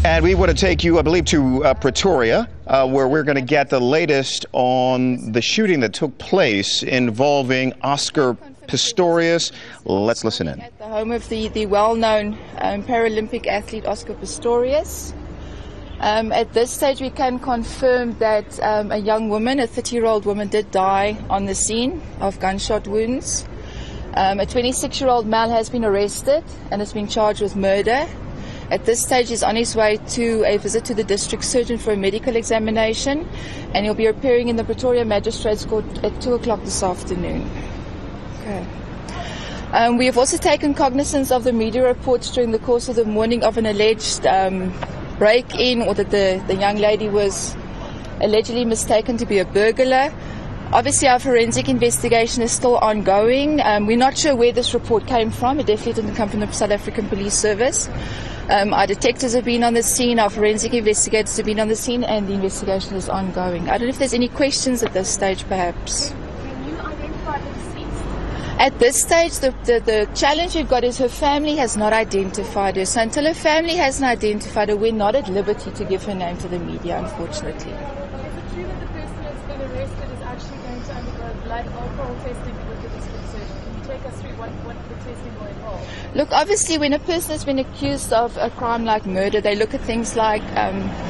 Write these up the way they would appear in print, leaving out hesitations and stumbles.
And we want to take you, I believe, to Pretoria, where we're going to get the latest on the shooting that took place involving Oscar Pistorius. Let's listen in. At the home of the well-known Paralympic athlete Oscar Pistorius. At this stage, we can confirm that a young woman, a 30-year-old woman, did die on the scene of gunshot wounds. A 26-year-old male has been arrested and has been charged with murder. At this stage, he's on his way to a visit to the district surgeon for a medical examination, and he'll be appearing in the Pretoria Magistrates Court at 2 o'clock this afternoon. Okay. We have also taken cognizance of the media reports during the course of the morning of an alleged break-in, or that the young lady was allegedly mistaken to be a burglar. Obviously, our forensic investigation is still ongoing. We're not sure where this report came from. It definitely didn't come from the South African Police Service. Our detectives have been on the scene, our forensic investigators have been on the scene, and the investigation is ongoing. I don't know if there's any questions at this stage, perhaps. Can you identify the deceased? At this stage, the challenge we've got is her family has not identified her. So until her family hasn't identified her, we're not at liberty to give her name to the media, unfortunately. Is it true that the person that's been arrested is actually going to undergo blood alcohol testing with the district surgeon? Can you take us through what the testing will involve? Look, obviously, when a person has been accused of a crime like murder, they look at things like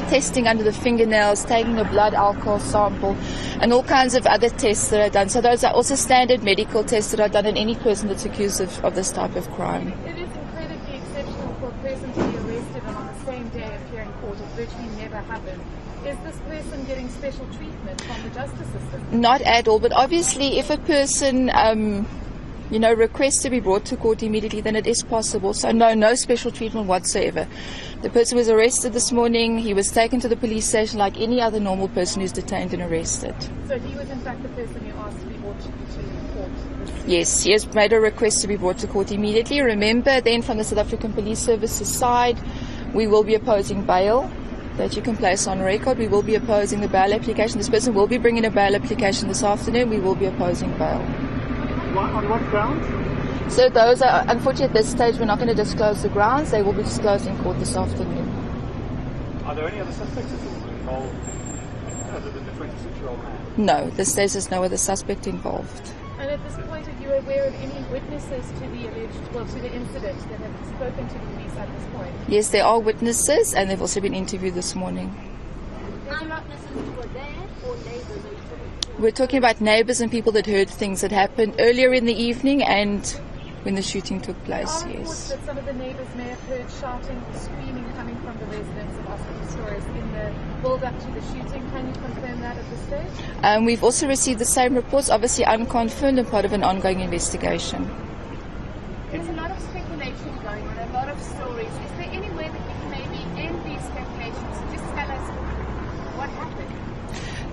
testing under the fingernails, taking a blood alcohol sample, and all kinds of other tests that are done. So those are also standard medical tests that are done in any person that's accused of this type of crime. It is incredibly exceptional for a person to be arrested and on the same day appear in court. It virtually never happened. Is this person getting special treatment from the justice system? Not at all, but obviously if a person requests to be brought to court immediately, then it is possible. So no special treatment whatsoever. The person was arrested this morning. He was taken to the police station like any other normal person who's detained and arrested. So he was in fact the person who asked to be brought to court? Yes, he has made a request to be brought to court immediately. Remember, then from the South African Police Service's side, we will be opposing bail that you can place on record. We will be opposing the bail application. This person will be bringing a bail application this afternoon. We will be opposing bail. On what grounds? So those are, unfortunately at this stage, we're not going to disclose the grounds. They will be disclosed in court this afternoon. Are there any other suspects involved other than the 26-year-old man? No, at this stage there's no other suspect involved. And at this point, are you aware of any witnesses to the to the incident that have spoken to the police at this point? Yes, there are witnesses, and they've also been interviewed this morning. Eyewitnesses were there or neighbours? We're talking about neighbours and people that heard things that happened earlier in the evening and when the shooting took place, yes. That some of the neighbours may have heard shouting or screaming coming from the residents of Oscar Pistorius in the build-up to the shooting. Can you confirm that at this stage? We've also received the same reports, obviously unconfirmed and part of an ongoing investigation. There's a lot of speculation going on, a lot of stories. Is there any way that you can maybe end these speculations? Just tell us what happened.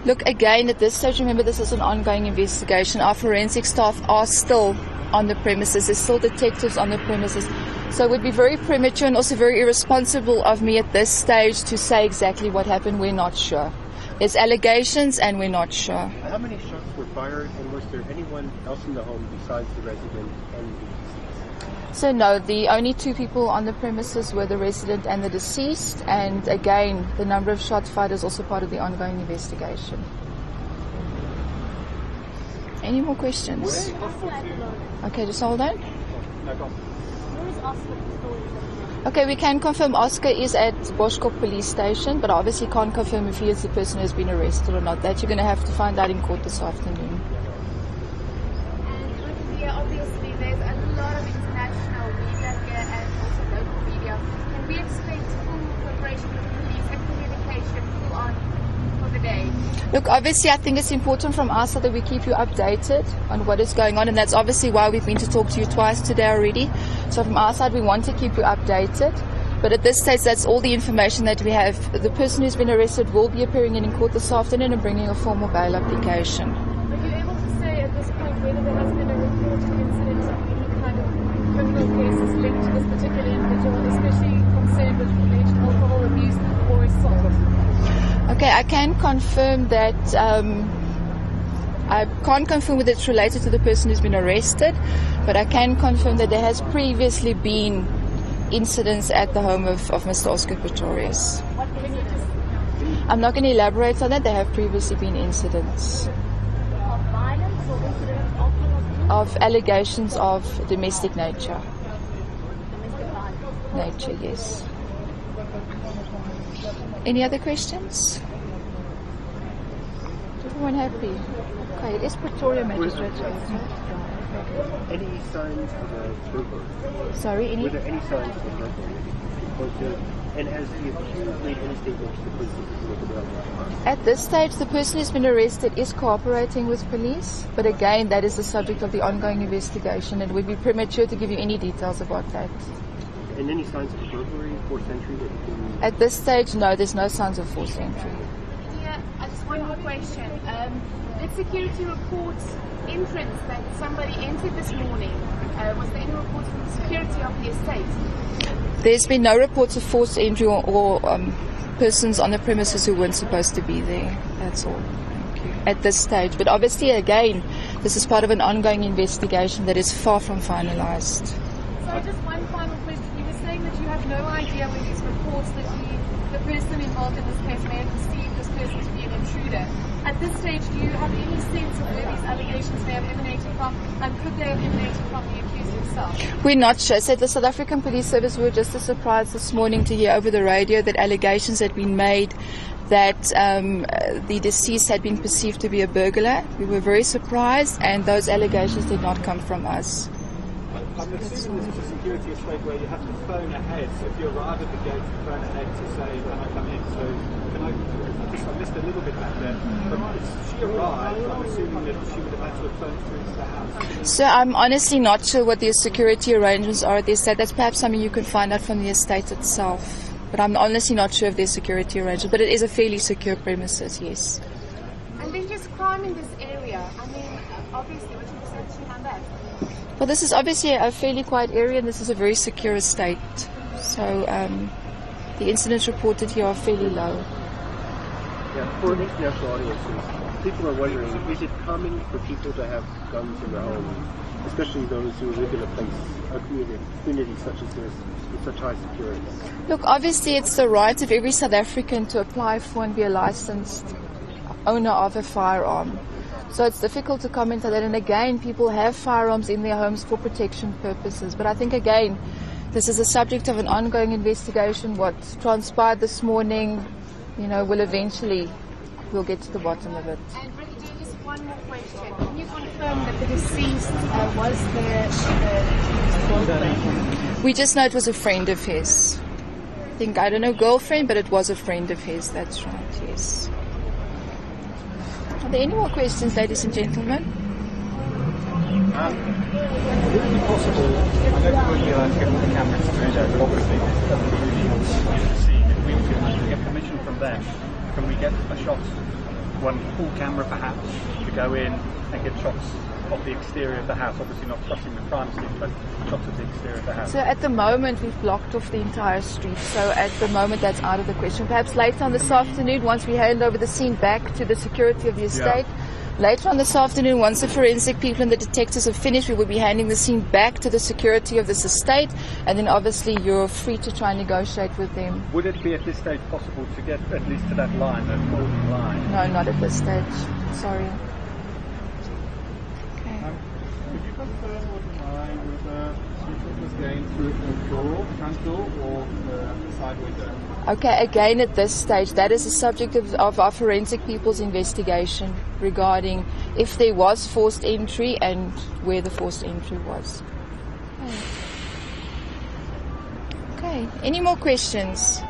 Look, again, at this stage, remember this is an ongoing investigation. Our forensic staff are still on the premises. There's still detectives on the premises. So it would be very premature and also very irresponsible of me at this stage to say exactly what happened. We're not sure. There's allegations and we're not sure. How many shots were fired, and was there anyone else in the home besides the resident and the deceased? So no, the only two people on the premises were the resident and the deceased, and again, the number of shots fired is also part of the ongoing investigation. Any more questions? Okay, just hold on. Where is Oscar Pistorius? Okay, we can confirm Oscar is at Boschkop Police Station, but obviously can't confirm if he is the person who has been arrested or not. That you're going to have to find out in court this afternoon. And obviously there's a lot of international media here and also local media. Can we expect full cooperation with the police and communication full on for the day? Look, obviously I think it's important from our side that we keep you updated on what is going on, and that's obviously why we've been to talk to you twice today already. So from our side we want to keep you updated, but at this stage that's all the information that we have. The person who's been arrested will be appearing in court this afternoon and bringing a formal bail application. Are you able to say at this point whether there has been a reported incident of any kind of criminal cases linked to this particular individual, especially concerned with alleged alcohol abuse or assault? Okay, I can confirm that I can't confirm whether it's related to the person who's been arrested, but I can confirm that there has previously been incidents at the home of Mr. Oscar Pistorius. I'm not going to elaborate on that. There have previously been incidents Of violence or incidents of of allegations of domestic nature. domestic violence? Nature, yes. Any other questions? Everyone happy? Okay, it is Pretoria Magistrate. Any signs of a burglary? Sorry, any? Were there any signs of a burglary? And has the accused made any statements to the police that you make about that? At this stage, the person who's been arrested is cooperating with police, but again, that is the subject of the ongoing investigation, and it would be premature to give you any details about that. And any signs of a burglary, forced entry that you can... At this stage, no, there's no signs of forced entry. Yeah, just one more question. Did security report entrance that somebody entered this morning? Was there any reports from the security of the estate? There's been no reports of forced entry or persons on the premises who weren't supposed to be there. That's all. Thank you. At this stage. But obviously, again, this is part of an ongoing investigation that is far from finalized. So just one final question. You were saying that you have no idea when these reports that the person involved in this case may have perceived this person to be an intruder. At this stage, do you have any sense of where these allegations may have emanated from, and could they have emanated from the accused himself? We're not sure. Said the South African Police Service were just as surprised this morning to hear over the radio that allegations had been made that the deceased had been perceived to be a burglar. We were very surprised, and those allegations did not come from us. I'm assuming this is a security estate where you have to phone ahead. So if you arrive at the gate, you phone ahead to say, can I come in? So I missed a little bit back there. But if she arrived, I'm assuming that she would have had to have phoned through into the house. So I'm honestly not sure what the security arrangements are at the estate. That's perhaps something you can find out from the estate itself. But I'm honestly not sure of their security arrangements. But it is a fairly secure premises, yes. And then just crime in this area. I mean, obviously, what you said behind that. Well, this is obviously a fairly quiet area, and this is a very secure estate. So the incidents reported here are fairly low. Yeah, for international audiences, people are wondering, is it common for people to have guns in their home, especially those who live in a community such as this, with such high security? Look, obviously it's the right of every South African to apply for and be a licensed owner of a firearm. So it's difficult to comment on that. And again, people have firearms in their homes for protection purposes. But I think, again, this is a subject of an ongoing investigation. What transpired this morning, will eventually, we'll get to the bottom of it. And Ricky, just one more question. Can you confirm that the deceased was there? We just know it was a friend of his. I don't know, girlfriend, but it was a friend of his. That's right, yes. Are there any more questions, ladies and gentlemen? Would it be possible, I know when you get the cameras through there, but obviously it doesn't really help you to see. If we can get permission from them, can we get a shot, one full camera perhaps, to go in and get shots of the exterior of the house? Obviously not crossing the crime scene, but shots of the exterior of the house. So at the moment we've blocked off the entire street. So at the moment that's out of the question. Perhaps later on this afternoon, once we hand over the scene back to the security of the estate, later on this afternoon, once the forensic people and the detectives have finished, we will be handing the scene back to the security of this estate, and then obviously you're free to try and negotiate with them. Would it be at this stage possible to get at least to that line, that golden line? No, not at this stage. Sorry. Could you confirm whether the was going through the front door or the side window? Okay, again at this stage, that is the subject of our forensic people's investigation regarding if there was forced entry and where the forced entry was. Okay, any more questions?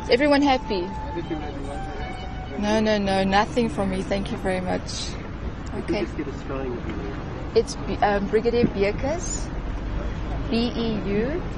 Is everyone happy? No, nothing from me. Thank you very much. Okay. Just get a spelling of your name. It's Brigadier Beukes, Beukes.